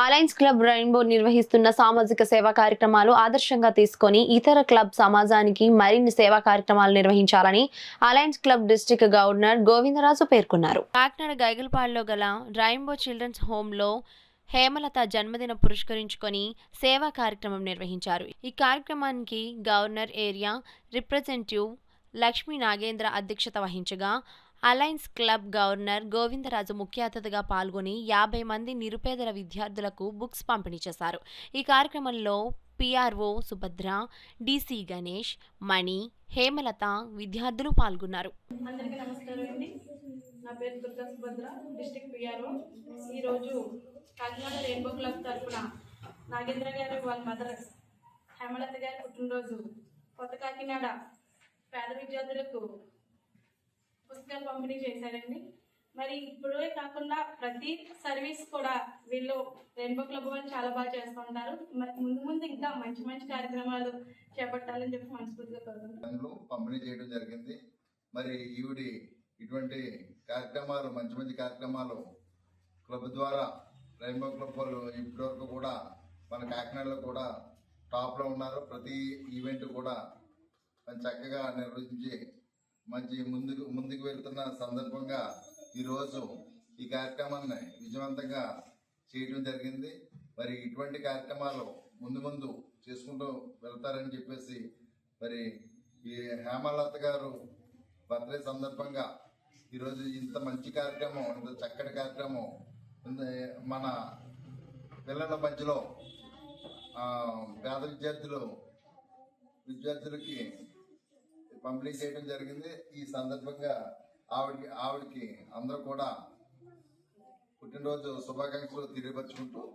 Alliance club rainbow నిర్వహిస్తున్న సామాజిక సేవా కార్యక్రమాలు ఆదర్శంగా తీసుకొని ఇతర క్లబ్ సమాజానికి మరిన్ని సేవా కార్యక్రమాలు నిర్వహించాలని alliance club district governor Govindaraju పేర్కొన్నారు. కాకినాడ గైగలపాడులో గల రెయిన్బో చిల్డ్రన్స్ హోంలో హేమలత జన్మదిన పురస్కరించుకొని సేవా కార్యక్రమం నిర్వహించారు. ఈ కార్యక్రమానికి governor area representative Lakshmi Nagendra అధ్యక్షత వహించగా అలయన్స్ క్లబ్ గవర్నర్ గోవిందరాజు ముఖ్య అతిథిగా పాల్గొని 50 మంది నిరుపేదల విద్యార్థులకు బుక్స్ పంపిణీ చేశారు. ఈ కార్యక్రమంలో పిఆర్ఓ సుభద్ర, డిసి గణేష్, మణి, హేమలత విద్యార్థులు పాల్గొన్నారు. అందరికీ నమస్కారం అండి. నా పేరు దుర్గా సుభద్ర, డిస్ట్రిక్ట్ పిఆర్ఓ. ఈరోజు కాకినాడ రెయిన్బో క్లబ్ తరఫున నాగేంద్ర గారు వాళ్ళ మదర్ హేమలత గారి పుట్టినరోజు కొత్త కాకినాడ పేద విద్యార్థులకు పుస్తకాలు పంపిణీ చేశారండి. మరి ఇప్పుడే కాకుండా ప్రతి సర్వీస్ కూడా వీళ్ళు రెయిన్బో క్లబ్ వాళ్ళు చాలా బాగా చేస్తూ ఉంటారు. మరి ముందు ముందు ఇంకా మంచి మంచి కార్యక్రమాలు చేపట్టాలని చెప్పి మనస్ఫూర్తిగా కోరుకుంటున్నాను. పంపిణీ చేయడం జరిగింది. మరి ఈవిడి ఇటువంటి కార్యక్రమాలు మంచి కార్యక్రమాలు క్లబ్ ద్వారా రెయిన్బో క్లబ్ వాళ్ళు ఇప్పటివరకు కూడా మన కాకినాడలో కూడా టాప్లో ఉన్నారు. ప్రతి ఈవెంట్ కూడా చక్కగా నిర్వహించి మంచి ముందుకు వెళ్తున్న సందర్భంగా ఈరోజు ఈ కార్యక్రమాన్ని విజయవంతంగా చేయడం జరిగింది. మరి ఇటువంటి కార్యక్రమాలు ముందు చేసుకుంటూ వెళ్తారని చెప్పేసి మరి ఈ హేమలత గారు బర్త్డే సందర్భంగా ఈరోజు ఇంత మంచి కార్యక్రమం, ఇంత చక్కటి కార్యక్రమం మన పిల్లల మధ్యలో పేద విద్యార్థులకి పంపిణీ చేయడం జరిగింది. ఈ సందర్భంగా ఆవిడకి అందరూ కూడా పుట్టినరోజు శుభాకాంక్షలు తెలియపరుచుకుంటూ